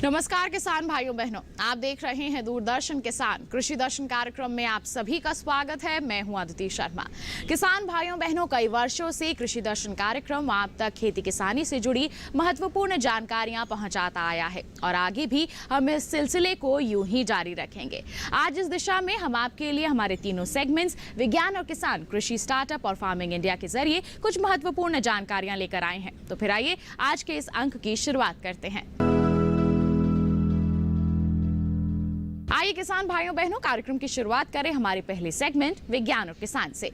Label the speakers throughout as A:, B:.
A: नमस्कार किसान भाइयों बहनों, आप देख रहे हैं दूरदर्शन किसान कृषि दर्शन कार्यक्रम में आप सभी का स्वागत है। मैं हूं अदिति शर्मा। किसान भाइयों बहनों, कई वर्षों से कृषि दर्शन कार्यक्रम आप तक खेती किसानी से जुड़ी महत्वपूर्ण जानकारियां पहुंचाता आया है और आगे भी हम इस सिलसिले को यूं ही जारी रखेंगे। आज इस दिशा में हम आपके लिए हमारे तीनों सेगमेंट्स विज्ञान और किसान, कृषि स्टार्टअप और फार्मिंग इंडिया के जरिए कुछ महत्वपूर्ण जानकारियां लेकर आए हैं। तो फिर आइए आज के इस अंक की शुरुआत करते हैं। आइए किसान भाइयों बहनों, कार्यक्रम की शुरुआत करें हमारे पहले सेगमेंट विज्ञान और किसान से।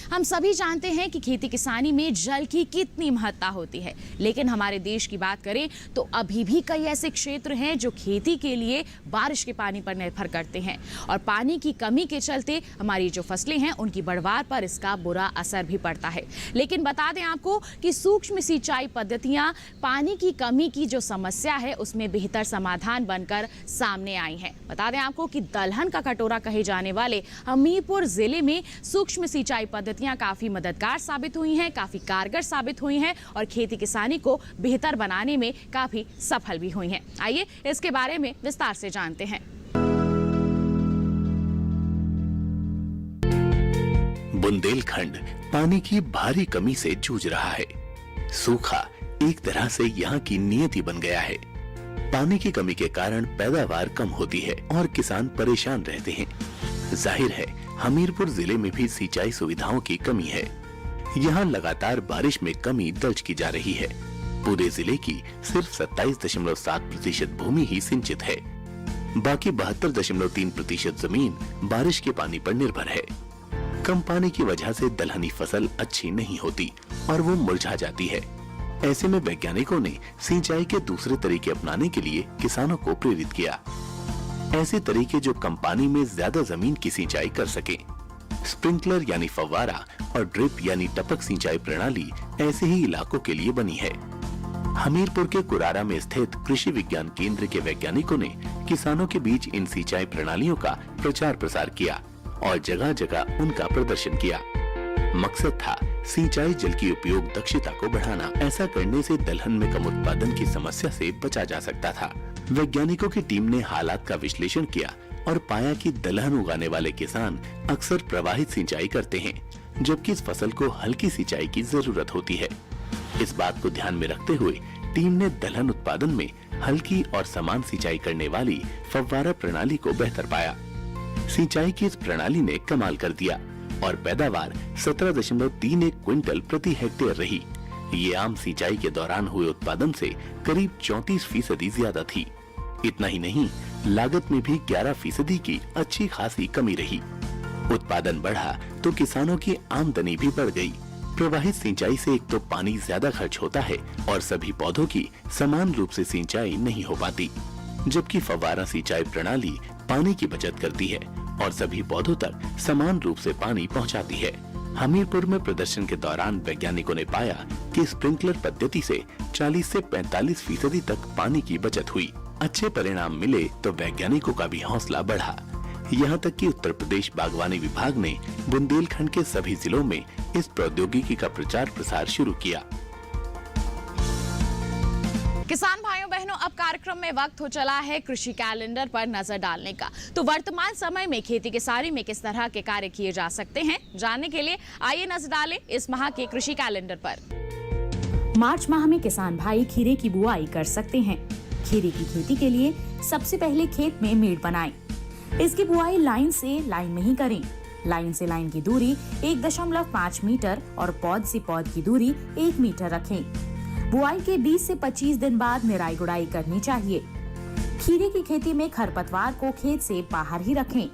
A: हम सभी जानते हैं कि खेती किसानी में जल की कितनी महत्ता होती है, लेकिन हमारे देश की बात करें तो अभी भी कई ऐसे क्षेत्र हैं जो खेती के लिए बारिश के पानी पर निर्भर करते हैं और पानी की कमी के चलते हमारी जो फसलें हैं उनकी बढ़वार पर इसका बुरा असर भी पड़ता है। लेकिन बता दें आपको कि सूक्ष्म सिंचाई पद्धतियां पानी की कमी की जो समस्या है उसमें बेहतर समाधान बनकर सामने आई हैं। बता दें आपको कि दलहन का कटोरा कहे जाने वाले हमीरपुर जिले में सूक्ष्म सिंचाई पद्धतियां काफी मददगार साबित हुई हैं, काफी कारगर साबित हुई हैं और खेती किसानी को बेहतर बनाने में काफी सफल भी हुई हैं। आइए इसके बारे में विस्तार से जानते हैं।
B: बुंदेलखंड पानी की भारी कमी से जूझ रहा है। सूखा एक तरह से यहाँ की नियति बन गया है। पानी की कमी के कारण पैदावार कम होती है और किसान परेशान रहते हैं। जाहिर है हमीरपुर जिले में भी सिंचाई सुविधाओं की कमी है। यहाँ लगातार बारिश में कमी दर्ज की जा रही है। पूरे जिले की सिर्फ 27.7% भूमि ही सिंचित है। बाकी 72.3% जमीन बारिश के पानी पर निर्भर है। कम पानी की वजह से दलहनी फसल अच्छी नहीं होती और वो मुरझा जाती है। ऐसे में वैज्ञानिकों ने सिंचाई के दूसरे तरीके अपनाने के लिए किसानों को प्रेरित किया। ऐसे तरीके जो कम पानी में ज्यादा जमीन की सिंचाई कर सके। स्प्रिंकलर यानी फव्वारा और ड्रिप यानी टपक सिंचाई प्रणाली ऐसे ही इलाकों के लिए बनी है। हमीरपुर के कुरारा में स्थित कृषि विज्ञान केंद्र के वैज्ञानिकों ने किसानों के बीच इन सिंचाई प्रणालियों का प्रचार प्रसार किया और जगह जगह उनका प्रदर्शन किया। मकसद था सिंचाई जल की उपयोग दक्षता को बढ़ाना। ऐसा करने से दलहन में कम उत्पादन की समस्या से बचा जा सकता था। वैज्ञानिकों की टीम ने हालात का विश्लेषण किया और पाया कि दलहन उगाने वाले किसान अक्सर प्रवाहित सिंचाई करते हैं, जबकि इस फसल को हल्की सिंचाई की जरूरत होती है। इस बात को ध्यान में रखते हुए टीम ने दलहन उत्पादन में हल्की और समान सिंचाई करने वाली फव्वारा प्रणाली को बेहतर पाया। सिंचाई की इस प्रणाली ने कमाल कर दिया और पैदावार 17.31 क्विंटल प्रति हेक्टेयर रही। ये आम सिंचाई के दौरान हुए उत्पादन से करीब 34% ज्यादा थी। इतना ही नहीं, लागत में भी 11% की अच्छी खासी कमी रही। उत्पादन बढ़ा तो किसानों की आमदनी भी बढ़ गई। प्रवाहित सिंचाई से एक तो पानी ज्यादा खर्च होता है और सभी पौधों की समान रूप से सिंचाई नहीं हो पाती, जबकि फव्वारा सिंचाई प्रणाली पानी की बचत करती है और सभी पौधों तक समान रूप से पानी पहुंचाती है। हमीरपुर में प्रदर्शन के दौरान वैज्ञानिकों ने पाया कि स्प्रिंकलर पद्धति से 40 से 45% तक पानी की बचत हुई। अच्छे परिणाम मिले तो वैज्ञानिकों का भी हौसला बढ़ा। यहाँ तक कि उत्तर प्रदेश बागवानी विभाग ने बुंदेलखंड के सभी जिलों में इस प्रौद्योगिकी का प्रचार प्रसार शुरू किया।
A: किसान भाइयों बहनों, अब कार्यक्रम में वक्त हो चला है कृषि कैलेंडर पर नजर डालने का। तो वर्तमान समय में खेती किसानी में किस तरह के कार्य किए जा सकते हैं, जानने के लिए आइए नजर डालें इस माह के कृषि कैलेंडर पर।
C: मार्च माह में किसान भाई खीरे की बुआई कर सकते हैं। खीरे की खेती के लिए सबसे पहले खेत में मेड़ बनाएं। इसकी बुआई लाइन से लाइन में ही करें। लाइन से लाइन की दूरी 1.5 मीटर और पौध से पौध की दूरी 1 मीटर रखें। बुआई के 20 से 25 दिन बाद निराई गुड़ाई करनी चाहिए। खीरे की खेती में खरपतवार को खेत से बाहर ही रखें।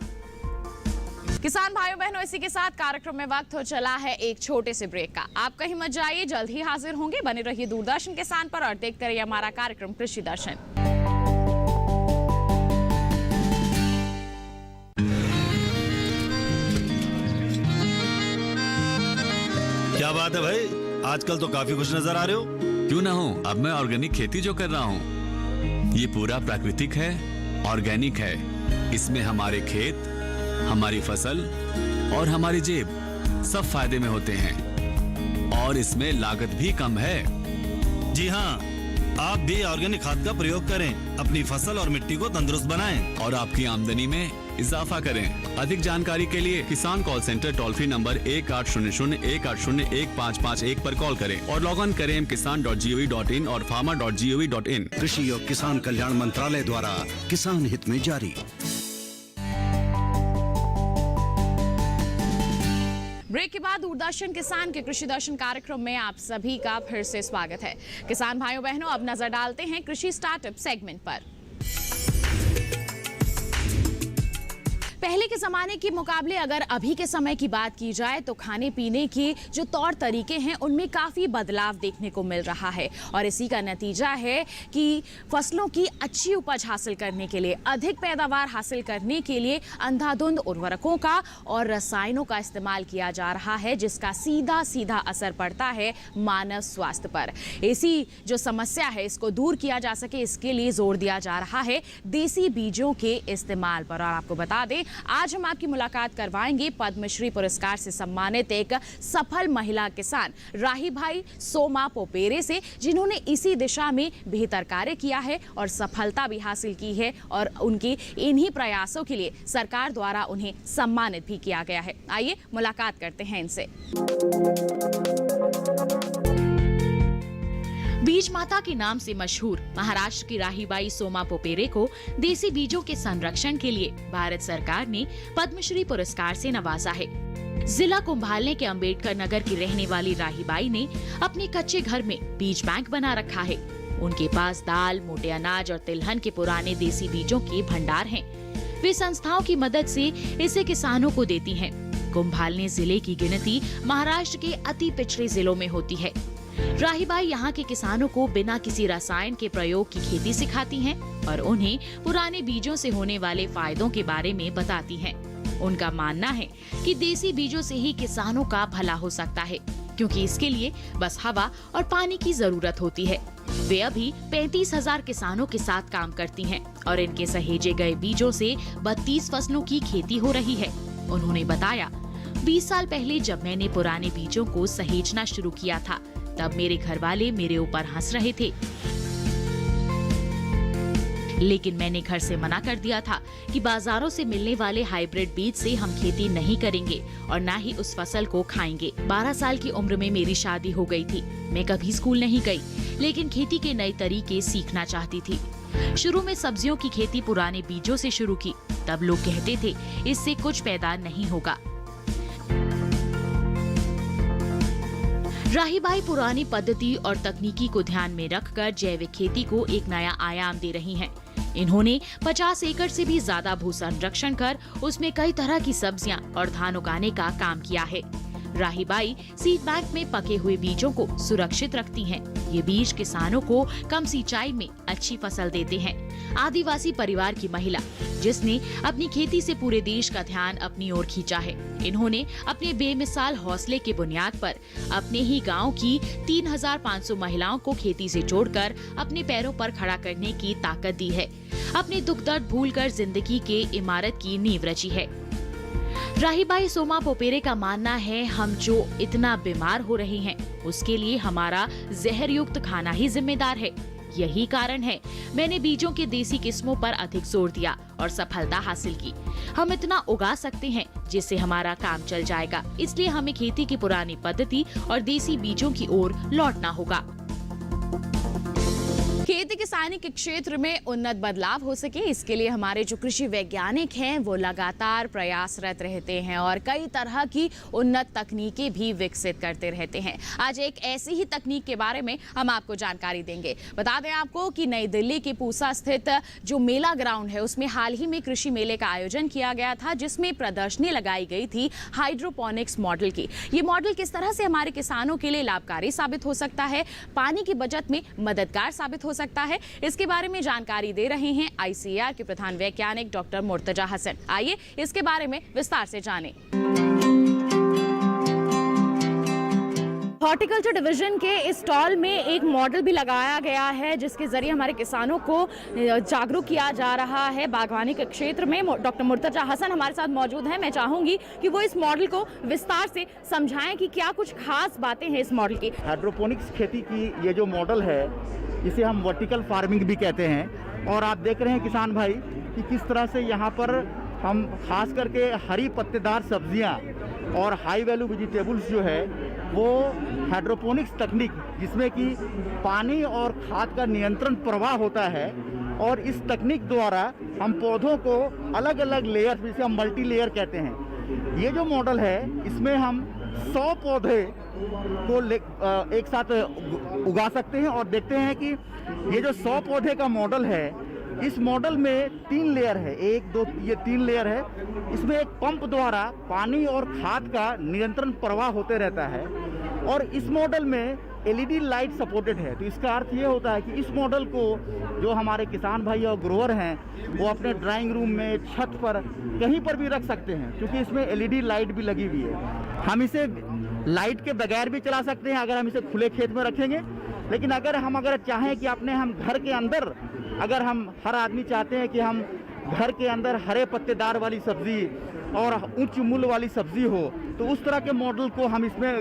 A: किसान भाइयों बहनों, इसी के साथ कार्यक्रम में वक्त हो चला है एक छोटे से ब्रेक का। आप कहीं मत जाइए, जल्द ही हाजिर होंगे। बने रहिए दूरदर्शन किसान पर और देखते रहिए हमारा कार्यक्रम कृषि दर्शन।
D: क्या बात है भाई, आजकल तो काफी खुश नजर आ रहे हो।
E: क्यों ना हो, अब मैं ऑर्गेनिक खेती जो कर रहा हूँ ये पूरा प्राकृतिक है, ऑर्गेनिक है। इसमें हमारे खेत, हमारी फसल और हमारी जेब सब फायदे में होते हैं और इसमें लागत भी कम है।
D: जी हाँ, आप भी ऑर्गेनिक खाद का प्रयोग करें, अपनी फसल और मिट्टी को तंदुरुस्त बनाएं।
E: और आपकी आमदनी में इजाफा करें। अधिक जानकारी के लिए किसान call centre toll free number 1800-180-1551 पर कॉल करें और लॉग ऑन करें kisan.gov.in और farmer.gov.in।
F: कृषि और किसान कल्याण मंत्रालय द्वारा किसान हित में जारी।
A: ब्रेक के बाद दूरदर्शन किसान के कृषि दर्शन कार्यक्रम में आप सभी का फिर से स्वागत है। किसान भाइयों बहनों, अब नजर डालते हैं कृषि स्टार्टअप सेगमेंट पर। पहले के ज़माने के मुकाबले अगर अभी के समय की बात की जाए तो खाने पीने के जो तौर तरीके हैं उनमें काफ़ी बदलाव देखने को मिल रहा है और इसी का नतीजा है कि फसलों की अच्छी उपज हासिल करने के लिए, अधिक पैदावार हासिल करने के लिए अंधाधुंध उर्वरकों का और रसायनों का इस्तेमाल किया जा रहा है, जिसका सीधा सीधा असर पड़ता है मानव स्वास्थ्य पर। ऐसी जो समस्या है इसको दूर किया जा सके, इसके लिए जोर दिया जा रहा है देसी बीजों के इस्तेमाल पर। और आपको बता दें, आज हम आपकी मुलाकात करवाएंगे पद्मश्री पुरस्कार से सम्मानित एक सफल महिला किसान राही भाई सोमा पोपेरे से, जिन्होंने इसी दिशा में बेहतर कार्य किया है और सफलता भी हासिल की है और उनके इन्हीं प्रयासों के लिए सरकार द्वारा उन्हें सम्मानित भी किया गया है। आइए मुलाकात करते हैं इनसे। बीज माता के नाम से मशहूर महाराष्ट्र की राहीबाई सोमा पोपेरे को देसी बीजों के संरक्षण के लिए भारत सरकार ने पद्मश्री पुरस्कार से नवाजा है। जिला कुंभालने के अंबेडकर नगर की रहने वाली राहीबाई ने अपने कच्चे घर में बीज बैंक बना रखा है। उनके पास दाल, मोटे अनाज और तिलहन के पुराने देसी बीजों के भंडार हैं। वे संस्थाओं की मदद से इसे किसानों को देती हैं। कुंभालने जिले की गिनती महाराष्ट्र के अति पिछड़े जिलों में होती है। राहीबाई यहाँ के किसानों को बिना किसी रसायन के प्रयोग की खेती सिखाती हैं और उन्हें पुराने बीजों से होने वाले फायदों के बारे में बताती हैं। उनका मानना है कि देसी बीजों से ही किसानों का भला हो सकता है, क्योंकि इसके लिए बस हवा और पानी की जरूरत होती है। वे अभी 35,000 किसानों के साथ काम करती हैं और इनके सहेजे गए बीजों से 32 फसलों की खेती हो रही है। उन्होंने बताया, 20 साल पहले जब मैंने पुराने बीजों को सहेजना शुरू किया था, तब मेरे घर वाले मेरे ऊपर हंस रहे थे, लेकिन मैंने घर से मना कर दिया था कि बाजारों से मिलने वाले हाइब्रिड बीज से हम खेती नहीं करेंगे और न ही उस फसल को खाएंगे। 12 साल की उम्र में मेरी शादी हो गई थी। मैं कभी स्कूल नहीं गई, लेकिन खेती के नए तरीके सीखना चाहती थी। शुरू में सब्जियों की खेती पुराने बीजों से शुरू की। तब लोग कहते थे इससे कुछ पैदा नहीं होगा। राहीबाई पुरानी पद्धति और तकनीकी को ध्यान में रखकर जैविक खेती को एक नया आयाम दे रही हैं। इन्होंने 50 एकड़ से भी ज्यादा भू संरक्षण कर उसमें कई तरह की सब्जियां और धान उगाने का काम किया है। राहीबाई सीड बैंक में पके हुए बीजों को सुरक्षित रखती हैं। ये बीज किसानों को कम सिंचाई में अच्छी फसल देते हैं। आदिवासी परिवार की महिला जिसने अपनी खेती से पूरे देश का ध्यान अपनी ओर खींचा है। इन्होंने अपने बेमिसाल हौसले के बुनियाद पर अपने ही गांव की 3,500 महिलाओं को खेती से जोड़कर अपने पैरों पर खड़ा करने की ताकत दी है। अपने दुख दर्द भूलकर जिंदगी के इमारत की नींव रची है। राहीबाई सोमा पोपेरे का मानना है, हम जो इतना बीमार हो रहे हैं उसके लिए हमारा जहर युक्त खाना ही जिम्मेदार है। यही कारण है मैंने बीजों के देसी किस्मों पर अधिक जोर दिया और सफलता हासिल की। हम इतना उगा सकते हैं जिससे हमारा काम चल जाएगा, इसलिए हमें खेती की पुरानी पद्धति और देसी बीजों की ओर लौटना होगा। खेती किसानी के क्षेत्र में उन्नत बदलाव हो सके, इसके लिए हमारे जो कृषि वैज्ञानिक हैं वो लगातार प्रयासरत रहते हैं और कई तरह की उन्नत तकनीकें भी विकसित करते रहते हैं। आज एक ऐसी ही तकनीक के बारे में हम आपको जानकारी देंगे। बता दें आपको कि नई दिल्ली के पूसा स्थित जो मेला ग्राउंड है उसमें हाल ही में कृषि मेले का आयोजन किया गया था, जिसमें प्रदर्शनी लगाई गई थी हाइड्रोपोनिक्स मॉडल की। ये मॉडल किस तरह से हमारे किसानों के लिए लाभकारी साबित हो सकता है, पानी की बचत में मददगार साबित हो सकता है, इसके बारे में जानकारी दे रहे हैं ICAR के प्रधान वैज्ञानिक डॉक्टर मुर्तजा हसन। आइए इसके बारे में विस्तार से जानें। हॉर्टिकल्चर डिवीजन के इस स्टॉल में एक मॉडल भी लगाया गया है जिसके जरिए हमारे किसानों को जागरूक किया जा रहा है। बागवानी के क्षेत्र में डॉक्टर मुर्तजा हसन हमारे साथ मौजूद हैं। मैं चाहूंगी कि वो इस मॉडल को विस्तार से समझाएं कि क्या कुछ खास बातें हैं इस मॉडल की।
G: हाइड्रोपोनिक्स खेती की ये जो मॉडल है इसे हम वर्टिकल फार्मिंग भी कहते हैं और आप देख रहे हैं किसान भाई कि किस तरह से यहाँ पर हम खास करके हरी पत्तेदार सब्जियाँ और हाई वैल्यू वेजिटेबल्स जो है वो हाइड्रोपोनिक्स तकनीक जिसमें कि पानी और खाद का नियंत्रण प्रवाह होता है और इस तकनीक द्वारा हम पौधों को अलग अलग लेयर जिसे हम मल्टी लेयर कहते हैं। ये जो मॉडल है इसमें हम 100 पौधे को एक साथ उगा सकते हैं और देखते हैं कि ये जो 100 पौधे का मॉडल है इस मॉडल में 3 लेयर है, 1 2 ये 3 लेयर है। इसमें एक पंप द्वारा पानी और खाद का निरंतर प्रवाह होते रहता है और इस मॉडल में LED लाइट सपोर्टेड है। तो इसका अर्थ ये होता है कि इस मॉडल को जो हमारे किसान भाई और ग्रोवर हैं वो अपने ड्राइंग रूम में, छत पर, कहीं पर भी रख सकते हैं क्योंकि इसमें LED लाइट भी लगी हुई है। हम इसे लाइट के बगैर भी चला सकते हैं अगर हम इसे खुले खेत में रखेंगे, लेकिन अगर चाहें कि हम घर के अंदर अगर हम हर आदमी चाहते हैं कि हम घर के अंदर हरे पत्तेदार वाली सब्जी और उच्च मूल्य वाली सब्जी हो तो उस तरह के मॉडल को हम इसमें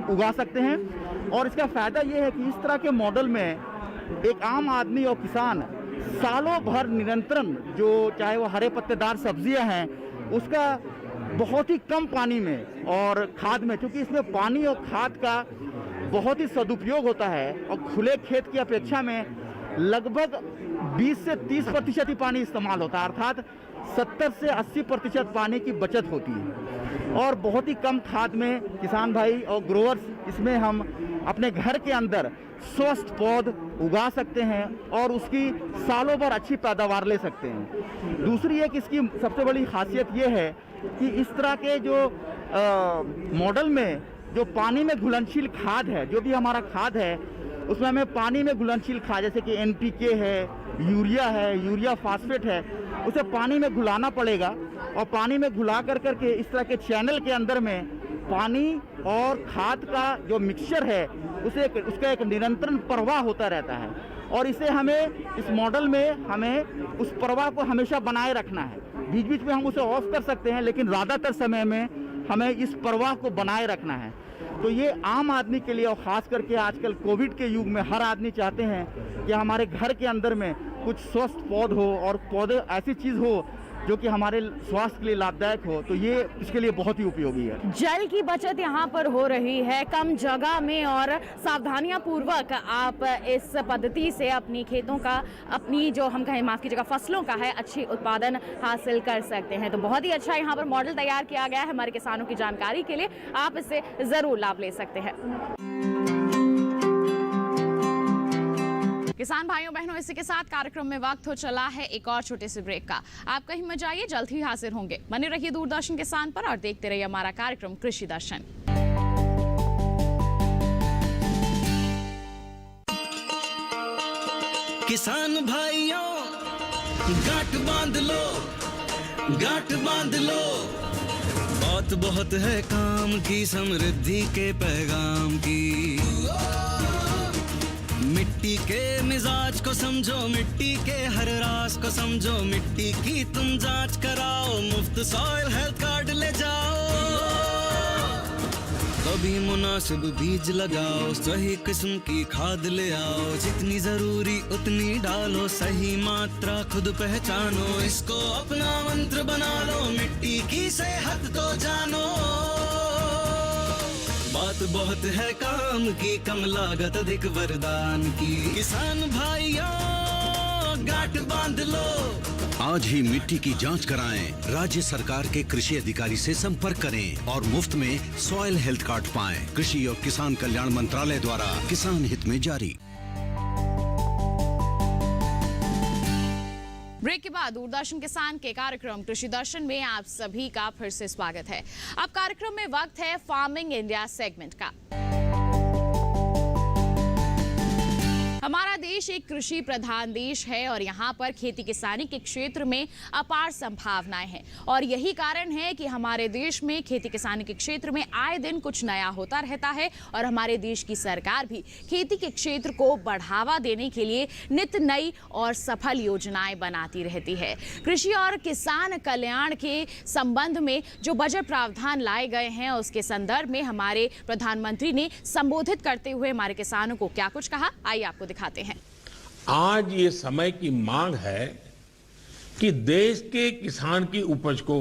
G: उगा सकते हैं। और इसका फ़ायदा ये है कि इस तरह के मॉडल में एक आम आदमी और किसान सालों भर निरंतरन जो चाहे वो हरे पत्तेदार सब्जियां हैं उसका बहुत ही कम पानी में और खाद में, क्योंकि इसमें पानी और खाद का बहुत ही सदुपयोग होता है और खुले खेत की अपेक्षा में लगभग 20 से 30% ही पानी इस्तेमाल होता है, अर्थात 70 से 80% पानी की बचत होती है और बहुत ही कम खाद में किसान भाई और ग्रोवर्स इसमें हम अपने घर के अंदर स्वस्थ पौध उगा सकते हैं और उसकी सालों भर अच्छी पैदावार ले सकते हैं। दूसरी एक इसकी सबसे बड़ी खासियत ये है कि इस तरह के जो मॉडल में जो पानी में घुलनशील खाद है, जो भी हमारा खाद है उसमें हमें पानी में घुलनशील खाद जैसे कि NPK है, यूरिया फास्फेट है, उसे पानी में घुलाना पड़ेगा और पानी में घुला करके इस तरह के चैनल के अंदर में पानी और खाद का जो मिक्सचर है उसका एक निरंतर प्रवाह होता रहता है और इसे हमें इस मॉडल में हमें उस प्रवाह को हमेशा बनाए रखना है। बीच बीच में हम उसे ऑफ कर सकते हैं लेकिन ज़्यादातर समय में हमें इस प्रवाह को बनाए रखना है। तो ये आम आदमी के लिए और ख़ास करके आजकल कोविड के युग में हर आदमी चाहते हैं कि हमारे घर के अंदर में कुछ स्वस्थ पौध हो और पौधे ऐसी चीज़ हो जो कि हमारे स्वास्थ्य के लिए लाभदायक हो, तो ये इसके लिए बहुत ही उपयोगी है।
A: जल की बचत यहाँ पर हो रही है कम जगह में और सावधानियां पूर्वक आप इस पद्धति से अपनी खेतों का, अपनी जो हम कहें माफ कीजिएगा फसलों का है, अच्छी उत्पादन हासिल कर सकते हैं। तो बहुत ही अच्छा यहाँ पर मॉडल तैयार किया गया है हमारे किसानों की जानकारी के लिए, आप इससे ज़रूर लाभ ले सकते हैं। किसान भाइयों बहनों, इसी के साथ कार्यक्रम में वक्त हो चला है एक और छोटे से ब्रेक का। आप कहीं मत जाइए, जल्द ही हाजिर होंगे। बने रहिए दूरदर्शन किसान पर और देखते रहिए हमारा कार्यक्रम कृषि दर्शन।
D: किसान भाइयों गांठ बांध लो, गांठ बांध लो, बात बहुत है काम की, समृद्धि के पैगाम की। मिट्टी के मिजाज को समझो, मिट्टी के हर राज को समझो, मिट्टी की तुम जांच कराओ, मुफ्त सॉइल हेल्थ कार्ड ले जाओ। कभी मुनासिब बीज लगाओ, सही किस्म की खाद ले आओ, जितनी जरूरी उतनी डालो, सही मात्रा खुद पहचानो, इसको अपना मंत्र बना लो, मिट्टी की सेहत तो जानो। बात बहुत है काम की, कम लागत अधिक वरदान की। किसान भाइयों गांठ बांध लो,
F: आज ही मिट्टी की जांच कराएं, राज्य सरकार के कृषि अधिकारी से संपर्क करें और मुफ्त में सॉइल हेल्थ कार्ड पाएं। कृषि और किसान कल्याण मंत्रालय द्वारा किसान हित में जारी।
A: ब्रेक के बाद दूरदर्शन किसान के कार्यक्रम कृषि दर्शन में आप सभी का फिर से स्वागत है। अब कार्यक्रम में वक्त है फार्मिंग इंडिया सेगमेंट का। हमारा देश एक कृषि प्रधान देश है और यहाँ पर खेती किसानी के क्षेत्र में अपार संभावनाएं हैं और यही कारण है कि हमारे देश में खेती किसानी के क्षेत्र में आए दिन कुछ नया होता रहता है और हमारे देश की सरकार भी खेती के क्षेत्र को बढ़ावा देने के लिए नित नई और सफल योजनाएं बनाती रहती है। कृषि और किसान कल्याण के संबंध में जो बजट प्रावधान लाए गए हैं उसके संदर्भ में हमारे प्रधानमंत्री ने संबोधित करते हुए हमारे किसानों को क्या कुछ कहा, आइए आपको दिखाते हैं।
H: आज ये समय की मांग है कि देश के किसान की उपज को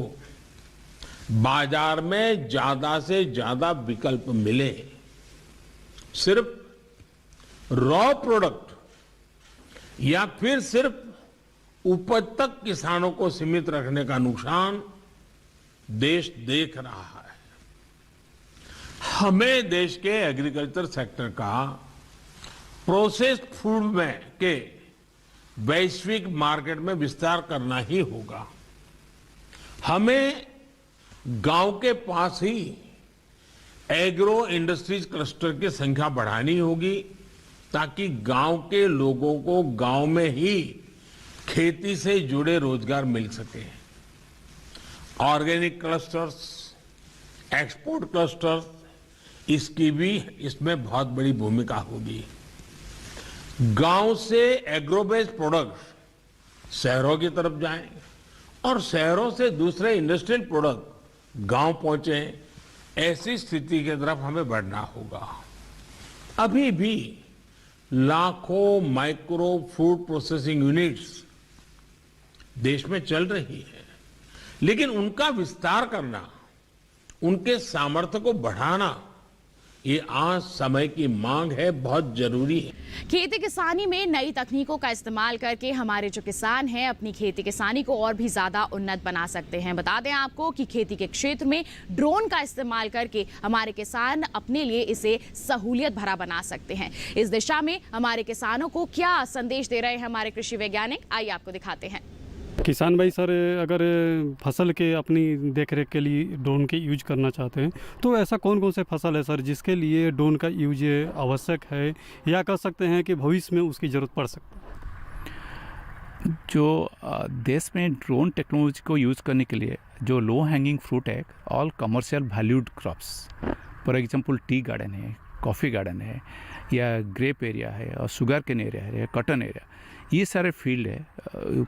H: बाजार में ज्यादा से ज्यादा विकल्प मिले। सिर्फ रॉ प्रोडक्ट या फिर सिर्फ उपज तक किसानों को सीमित रखने का नुकसान देश देख रहा है। हमें देश के एग्रीकल्चर सेक्टर का प्रोसेस्ड फूड में के वैश्विक मार्केट में विस्तार करना ही होगा। हमें गांव के पास ही एग्रो इंडस्ट्रीज क्लस्टर की संख्या बढ़ानी होगी ताकि गांव के लोगों को गांव में ही खेती से जुड़े रोजगार मिल सके। ऑर्गेनिक क्लस्टर्स, एक्सपोर्ट क्लस्टर्स, इसकी भी इसमें बहुत बड़ी भूमिका होगी। गांव से एग्रो बेस्ड प्रोडक्ट शहरों की तरफ जाएं और शहरों से दूसरे इंडस्ट्रियल प्रोडक्ट गांव पहुंचे, ऐसी स्थिति की तरफ हमें बढ़ना होगा। अभी भी लाखों माइक्रो फूड प्रोसेसिंग यूनिट्स देश में चल रही है, लेकिन उनका विस्तार करना, उनके सामर्थ्य को बढ़ाना, ये आज समय की मांग है, बहुत जरूरी है।
A: खेती किसानी में नई तकनीकों का इस्तेमाल करके हमारे जो किसान हैं अपनी खेती किसानी को और भी ज्यादा उन्नत बना सकते हैं। बता दें आपको कि खेती के क्षेत्र में ड्रोन का इस्तेमाल करके हमारे किसान अपने लिए इसे सहूलियत भरा बना सकते हैं। इस दिशा में हमारे किसानों को क्या संदेश दे रहे हैं हमारे कृषि वैज्ञानिक, आइए आपको दिखाते हैं।
I: किसान भाई सर, अगर फसल के अपनी देखरेख के लिए ड्रोन के यूज करना चाहते हैं तो ऐसा कौन कौन से फसल है सर जिसके लिए ड्रोन का यूज आवश्यक है या कह सकते हैं कि भविष्य में उसकी ज़रूरत पड़ सकती है?
J: जो देश में ड्रोन टेक्नोलॉजी को यूज़ करने के लिए जो लो हैंगिंग फ्रूट है, all commercial valued crops, for example tea garden है, कॉफ़ी गार्डन है या ग्रेप एरिया है और शुगर केन एरिया है या कॉटन एरिया, ये सारे फील्ड है,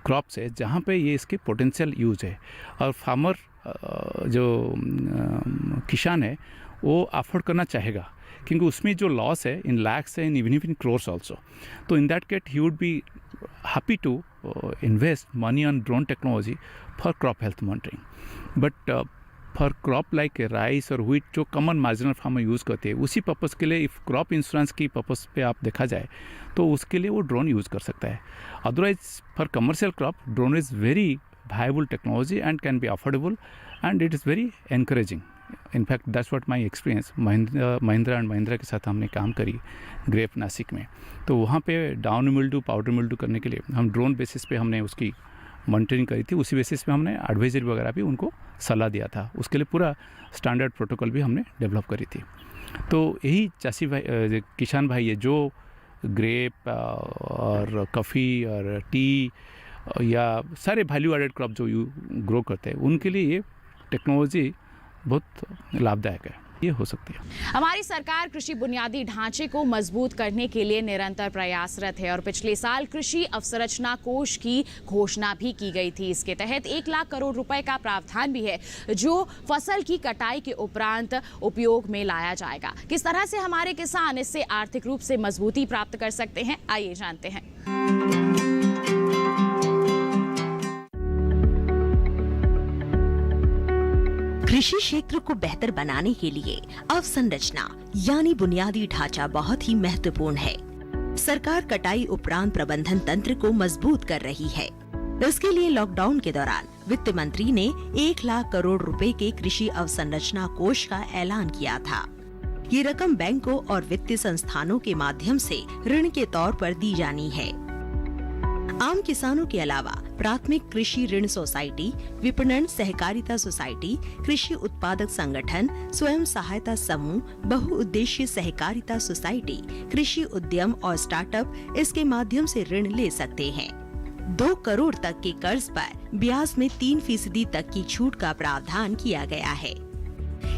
J: क्रॉप्स है जहाँ पे ये इसके पोटेंशियल यूज़ है और फार्मर जो किसान है वो अफोर्ड करना चाहेगा क्योंकि उसमें जो लॉस है इन लैक्स है, in even in crores also. तो in that case he would be happy to invest money on drone technology for crop health monitoring. But for crop like rice और व्हीट जो कॉमन मार्जिनल फार्मर यूज़ करते हैं, उसी purpose के लिए if crop insurance की purpose पे आप देखा जाए तो उसके लिए वो ड्रोन यूज़ कर सकता है। Otherwise for commercial crop drone is very viable technology and can be affordable and it is very encouraging. In fact that's what my experience. Mahindra and Mahindra के साथ हमने काम करी ग्रेप नासिक में, तो वहाँ पे डाउन मिल्ड्यू, पाउडर मिल्ड्यू करने के लिए हम ड्रोन बेसिस पे हमने उसकी मॉनिटरिंग करी थी। उसी बेसिस पे हमने एडवाइजरी वगैरह भी उनको सलाह दिया था। उसके लिए पूरा स्टैंडर्ड प्रोटोकॉल भी हमने डेवलप करी थी। तो यही चासी भाई, किसान भाई है जो ग्रेप और कॉफ़ी और टी या सारे वैल्यू एडेड क्रॉप जो ग्रो करते हैं, उनके लिए ये टेक्नोलॉजी बहुत लाभदायक है, ये हो सकती है।
A: हमारी सरकार कृषि बुनियादी ढांचे को मजबूत करने के लिए निरंतर प्रयासरत है और पिछले साल कृषि अवसंरचना कोष की घोषणा भी की गई थी। इसके तहत 1 लाख करोड़ रुपए का प्रावधान भी है जो फसल की कटाई के उपरांत उपयोग में लाया जाएगा। किस तरह से हमारे किसान इससे आर्थिक रूप से मजबूती प्राप्त कर सकते हैं, आइए जानते हैं।
K: कृषि क्षेत्र को बेहतर बनाने के लिए अवसंरचना यानी बुनियादी ढांचा बहुत ही महत्वपूर्ण है। सरकार कटाई उपरांत प्रबंधन तंत्र को मजबूत कर रही है। इसके लिए लॉकडाउन के दौरान वित्त मंत्री ने 1 लाख करोड़ रुपए के कृषि अवसंरचना कोष का ऐलान किया था। ये रकम बैंकों और वित्तीय संस्थानों के माध्यम से ऋण के तौर पर दी जानी है। आम किसानों के अलावा प्राथमिक कृषि ऋण सोसाइटी, विपणन सहकारिता सोसाइटी, कृषि उत्पादक संगठन, स्वयं सहायता समूह, बहुउद्देशीय सहकारिता सोसाइटी, कृषि उद्यम और स्टार्टअप इसके माध्यम से ऋण ले सकते हैं। 2 करोड़ तक के कर्ज पर ब्याज में 3% तक की छूट का प्रावधान किया गया है।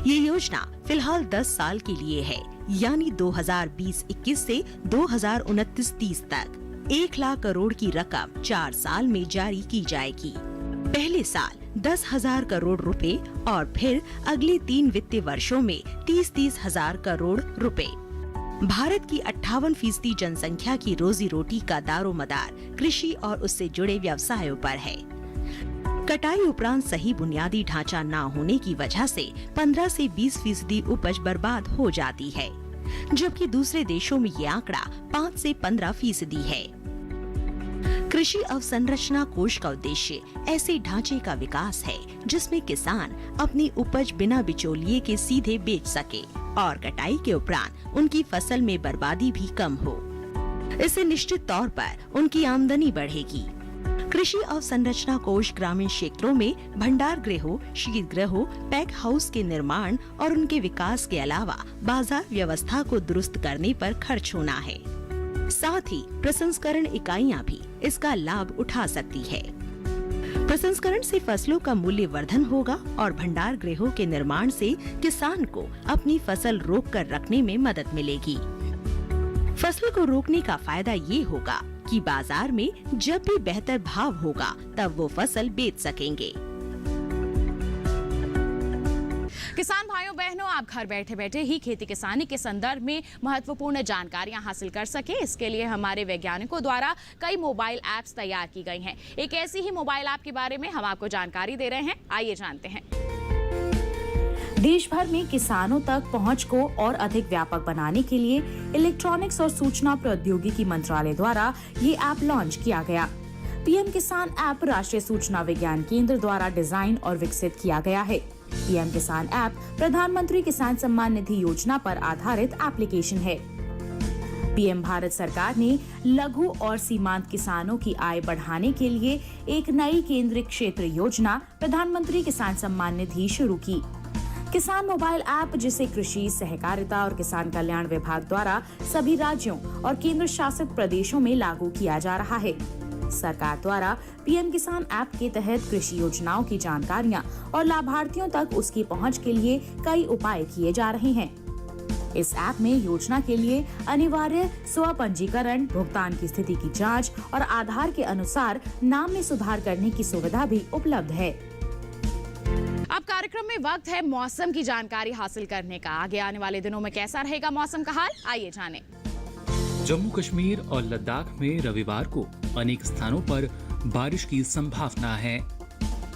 K: ये योजना फिलहाल 10 साल के लिए है, यानी 2020-21 से 2029-30 तक 1 लाख करोड़ की रकम 4 साल में जारी की जाएगी। पहले साल 10,000 करोड़ रुपए और फिर अगले 3 वित्तीय वर्षों में 30-30 हजार करोड़ रुपए। भारत की 58% जनसंख्या की रोजी रोटी का दारोमदार कृषि और उससे जुड़े व्यवसायों पर है। कटाई उपरांत सही बुनियादी ढांचा न होने की वजह से 15 से 20% उपज बर्बाद हो जाती है, जबकि दूसरे देशों में ये आंकड़ा 5 से 15% है। कृषि अवसंरचना कोष का उद्देश्य ऐसे ढांचे का विकास है जिसमें किसान अपनी उपज बिना बिचौलिए के सीधे बेच सके और कटाई के उपरांत उनकी फसल में बर्बादी भी कम हो। इससे निश्चित तौर पर उनकी आमदनी बढ़ेगी। कृषि अवसंरचना कोष ग्रामीण क्षेत्रों में भंडार गृहों, शीतगृहों, पैक हाउस के निर्माण और उनके विकास के अलावा बाजार व्यवस्था को दुरुस्त करने पर खर्च होना है। साथ ही प्रसंस्करण इकाइयां भी इसका लाभ उठा सकती है। प्रसंस्करण से फसलों का मूल्य वर्धन होगा और भंडार गृहों के निर्माण से किसान को अपनी फसल रोक कर रखने में मदद मिलेगी। फसलों को रोकने का फायदा ये होगा कि बाजार में जब भी बेहतर भाव होगा तब वो फसल बेच सकेंगे।
A: किसान भाइयों बहनों, आप घर बैठे बैठे ही खेती किसानी के संदर्भ में महत्वपूर्ण जानकारियां हासिल कर सके, इसके लिए हमारे वैज्ञानिकों द्वारा कई मोबाइल ऐप्स तैयार की गई हैं। एक ऐसी ही मोबाइल ऐप के बारे में हम आपको जानकारी दे रहे हैं, आइए जानते हैं।
C: देश भर में किसानों तक पहुंच को और अधिक व्यापक बनाने के लिए इलेक्ट्रॉनिक्स और सूचना प्रौद्योगिकी मंत्रालय द्वारा ये ऐप लॉन्च किया गया। पीएम किसान ऐप राष्ट्रीय सूचना विज्ञान केंद्र द्वारा डिजाइन और विकसित किया गया है। पीएम किसान ऐप प्रधानमंत्री किसान सम्मान निधि योजना पर आधारित एप्लीकेशन है। पीएम भारत सरकार ने लघु और सीमांत किसानों की आय बढ़ाने के लिए एक नई केंद्रीय क्षेत्र योजना प्रधानमंत्री किसान सम्मान निधि शुरू की। किसान मोबाइल ऐप, जिसे कृषि, सहकारिता और किसान कल्याण विभाग द्वारा सभी राज्यों और केंद्र शासित प्रदेशों में लागू किया जा रहा है। सरकार द्वारा पीएम किसान ऐप के तहत कृषि योजनाओं की जानकारियां और लाभार्थियों तक उसकी पहुंच के लिए कई उपाय किए जा रहे हैं। इस ऐप में योजना के लिए अनिवार्य स्व पंजीकरण, भुगतान की स्थिति की जांच और आधार के अनुसार नाम में सुधार करने की सुविधा भी उपलब्ध है।
A: अब कार्यक्रम में वक्त है मौसम की जानकारी हासिल करने का। आगे आने वाले दिनों में कैसा रहेगा मौसम का हाल, आइए जानें।
L: जम्मू कश्मीर और लद्दाख में रविवार को अनेक स्थानों पर बारिश की संभावना है।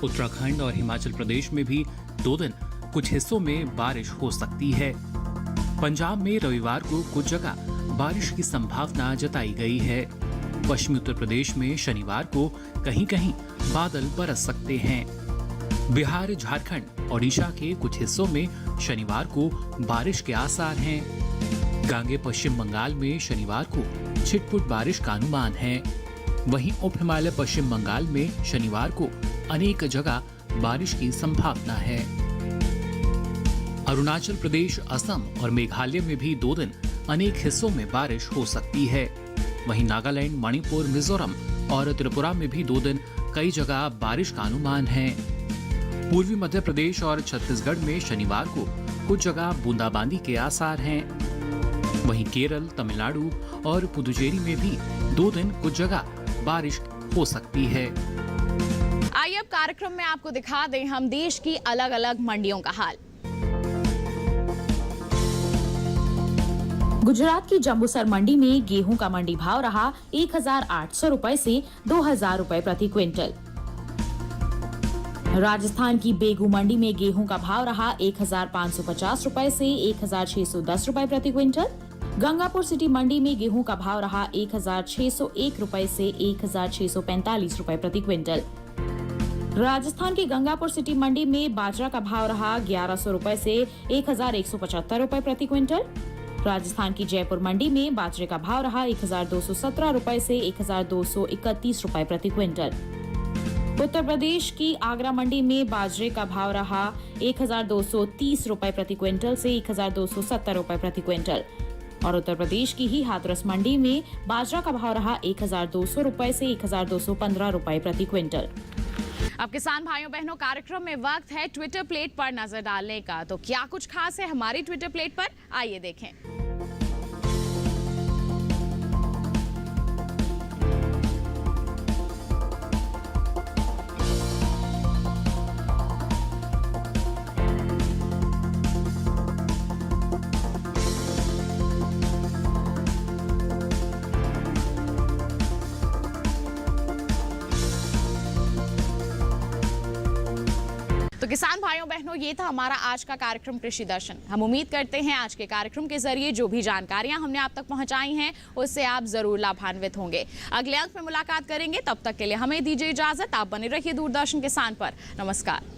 L: उत्तराखंड और हिमाचल प्रदेश में भी 2 दिन कुछ हिस्सों में बारिश हो सकती है। पंजाब में रविवार को कुछ जगह बारिश की संभावना जताई गई है। पश्चिमी उत्तर प्रदेश में शनिवार को कहीं-कहीं बादल बरस सकते हैं। बिहार, झारखंड, ओडिशा के कुछ हिस्सों में शनिवार को बारिश के आसार हैं। गांगे पश्चिम बंगाल में शनिवार को छिटपुट बारिश का अनुमान है। वहीं उप हिमालय पश्चिम बंगाल में शनिवार को अनेक जगह बारिश की संभावना है। अरुणाचल प्रदेश, असम और मेघालय में भी 2 दिन अनेक हिस्सों में बारिश हो सकती है। वहीं नागालैंड, मणिपुर, मिजोरम और त्रिपुरा में भी 2 दिन कई जगह बारिश का अनुमान है। पूर्वी मध्य प्रदेश और छत्तीसगढ़ में शनिवार को कुछ जगह बूंदाबांदी के आसार हैं। वहीं केरल, तमिलनाडु और पुदुचेरी में भी 2 दिन कुछ जगह बारिश हो सकती है।
A: आइए अब कार्यक्रम में आपको दिखा दें हम देश की अलग अलग मंडियों का हाल।
C: गुजरात की जंबूसर मंडी में गेहूं का मंडी भाव रहा 1,800 रुपए से 2,000 रुपए प्रति क्विंटल। राजस्थान की बेगू मंडी में गेहूं का भाव रहा 1,550 रुपए से 1,610 रुपए प्रति क्विंटल। गंगापुर सिटी मंडी में गेहूं का भाव रहा 1,601 रुपए से 1,645 रुपए प्रति क्विंटल। राजस्थान की गंगापुर सिटी मंडी में बाजरा का भाव रहा 1,100 रुपए से 1,175 रुपए प्रति क्विंटल। राजस्थान की जयपुर मंडी में बाजरे का भाव रहा 1217 रुपए से 1231 रुपए प्रति क्विंटल। उत्तर प्रदेश की आगरा मंडी में बाजरे का भाव रहा 1230 रुपए प्रति क्विंटल से 1270 रुपए प्रति क्विंटल और उत्तर प्रदेश की ही हाथरस मंडी में बाजरा का भाव रहा 1200 रुपए से 1215 रुपए प्रति क्विंटल।
A: अब किसान भाइयों बहनों, कार्यक्रम में वक्त है ट्विटर प्लेट पर नजर डालने का। तो क्या कुछ खास है हमारी ट्विटर प्लेट पर, आइए देखें। तो किसान भाइयों बहनों, ये था हमारा आज का कार्यक्रम कृषि दर्शन। हम उम्मीद करते हैं आज के कार्यक्रम के जरिए जो भी जानकारियां हमने आप तक पहुंचाई हैं उससे आप जरूर लाभान्वित होंगे। अगले अंक में मुलाकात करेंगे, तब तक के लिए हमें दीजिए इजाजत। आप बने रहिए दूरदर्शन किसान पर। नमस्कार।